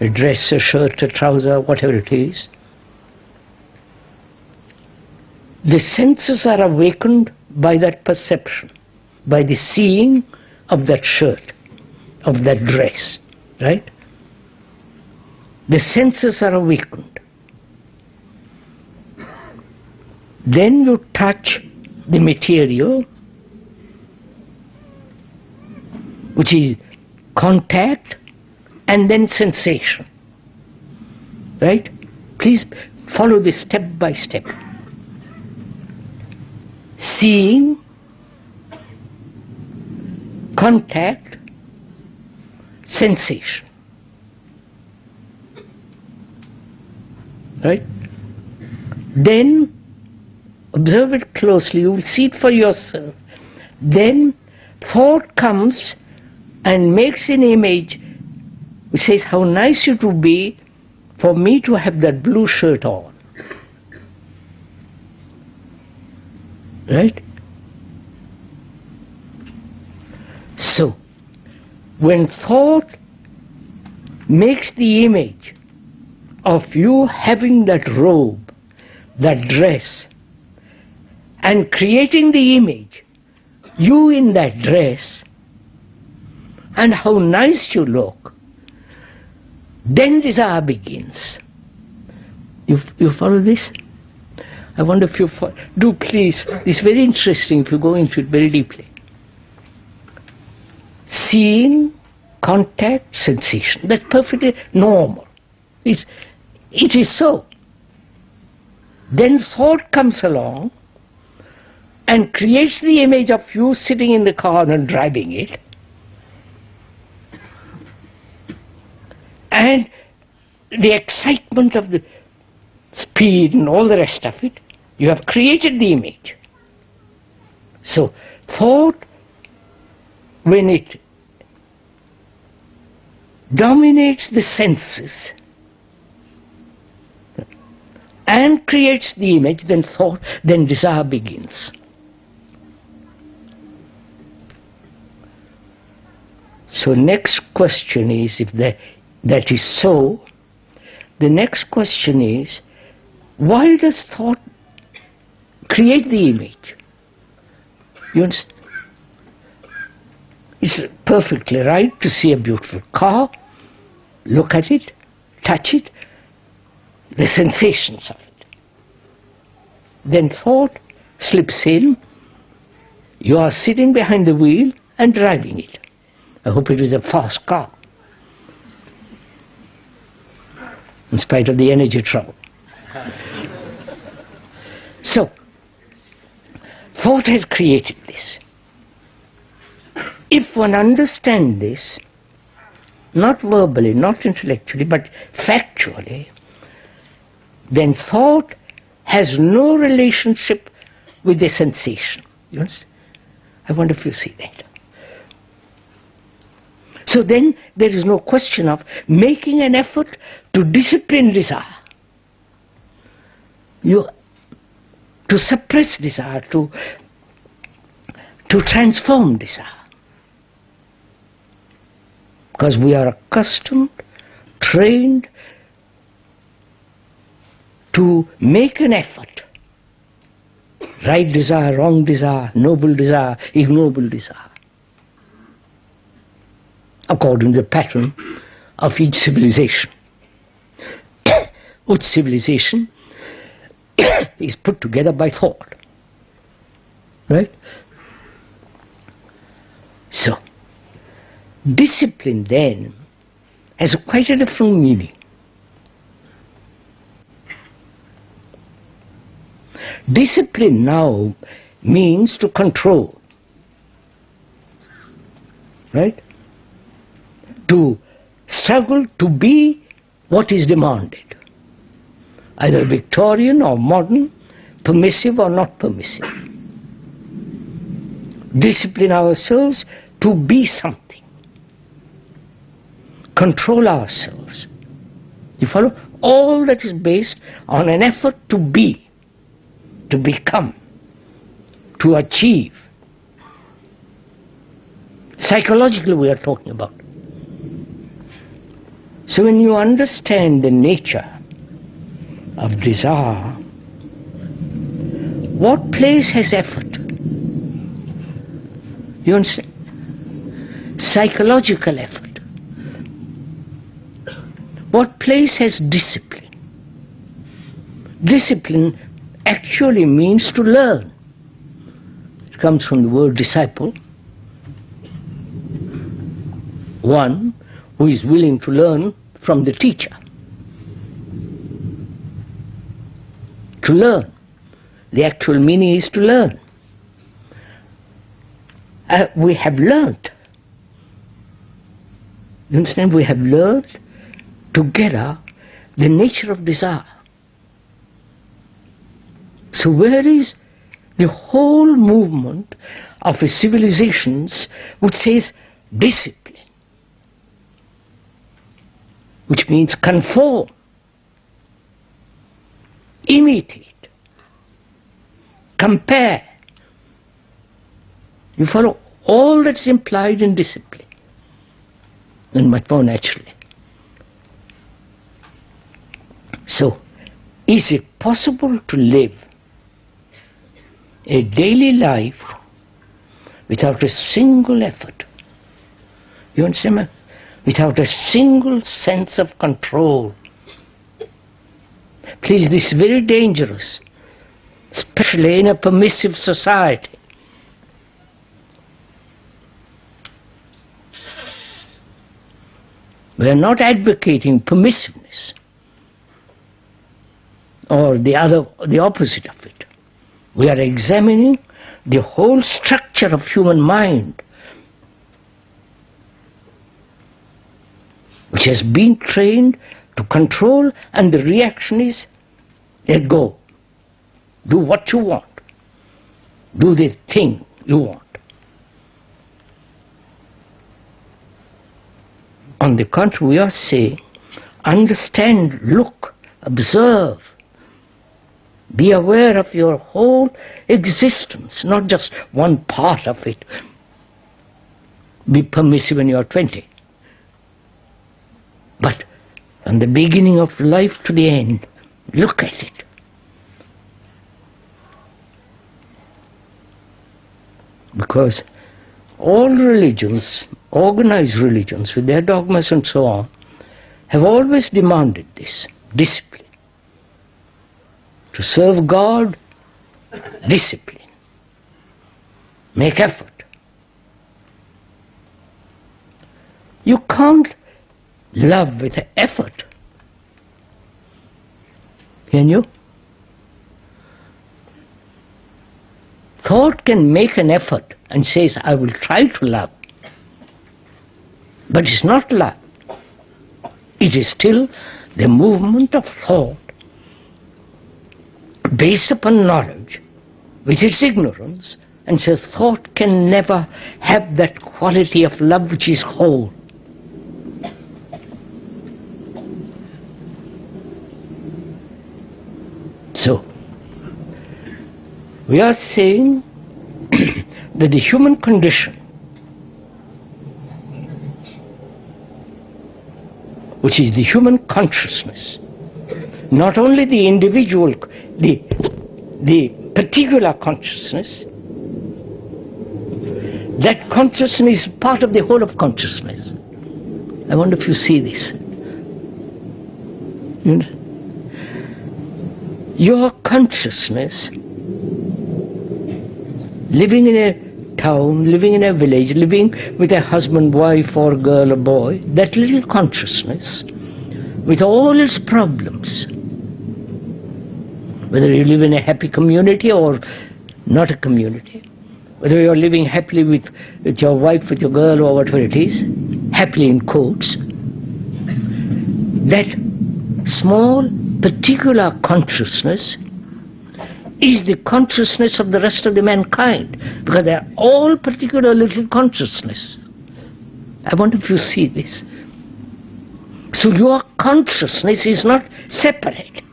a dress, a shirt, a trouser, whatever it is, the senses are awakened by that perception, by the seeing of that shirt, of that dress, right? The senses are awakened. Then you touch the material, which is contact and then sensation, right? Please follow this step by step. Seeing, contact, sensation, right? Then observe it closely, you will see it for yourself. Then thought comes and makes an image which says, how nice it would be for me to have that blue shirt on. Right? So, when thought makes the image of you having that robe, that dress, and creating the image, you in that dress, and how nice you look, then desire begins. You follow this? I wonder if you do, please. It's very interesting if you go into it very deeply. Seeing, contact, sensation. That's perfectly normal. It is so. Then thought comes along and creates the image of you sitting in the car and driving it. And the excitement of the speed and all the rest of it, you have created the image. So, thought, when it dominates the senses and creates the image, then thought, then desire begins. So next question is, if that is so, the next question is, why does thought create the image? You understand? It's perfectly right to see a beautiful car, look at it, touch it, the sensations of it. Then thought slips in, you are sitting behind the wheel and driving it. I hope it is a fast car, in spite of the energy trouble. So, thought has created this. If one understands this, not verbally, not intellectually, but factually, then thought has no relationship with the sensation. You understand? I wonder if you see that. So then there is no question of making an effort to discipline desire, to suppress desire, to transform desire. Because we are accustomed, trained to make an effort. Right desire, wrong desire, noble desire, ignoble desire, according to the pattern of each civilization. Each civilization is put together by thought. Right? So, discipline then has quite a different meaning. Discipline now means to control. Right? To struggle to be what is demanded, either Victorian or modern, permissive or not permissive. Discipline ourselves to be something. Control ourselves. You follow? All that is based on an effort to be, to become, to achieve. Psychologically we are talking about. So when you understand the nature of desire, what place has effort? You understand? Psychological effort. What place has discipline? Discipline actually means to learn. It comes from the word disciple. One who is willing to learn from the teacher. To learn. The actual meaning is to learn. We have learned. You understand? We have learned together the nature of desire. So where is the whole movement of a civilizations which says discipline, which means conform, imitate, compare. You follow all that's implied in discipline, and much more naturally. So, is it possible to live a daily life without a single effort? You understand? Without a single sense of control. Please, this is very dangerous, especially in a permissive society. We are not advocating permissiveness or the opposite of it. We are examining the whole structure of human mind, which has been trained to control, and the reaction is, let go. Do what you want. Do the thing you want. On the contrary, we are saying, understand, look, observe. Be aware of your whole existence, not just one part of it. Be permissive when you are 20. But from the beginning of life to the end, look at it. Because all religions, organized religions with their dogmas and so on, have always demanded this discipline. To serve God, discipline. Make effort. You can't love with effort. Can you? Thought can make an effort and says, I will try to love. But it's not love. It is still the movement of thought based upon knowledge, which is ignorance, and so thought can never have that quality of love which is whole. So, we are saying that the human condition, which is the human consciousness, not only the individual, the particular consciousness, that consciousness is part of the whole of consciousness. I wonder if you see this. Your consciousness, living in a town, living in a village, living with a husband, wife, or girl or boy, that little consciousness, with all its problems, whether you live in a happy community or not a community, whether you are living happily with your wife, with your girl, or whatever it is, happily in quotes, that small particular consciousness is the consciousness of the rest of the mankind, because they are all particular little consciousness. I wonder if you see this. So your consciousness is not separate.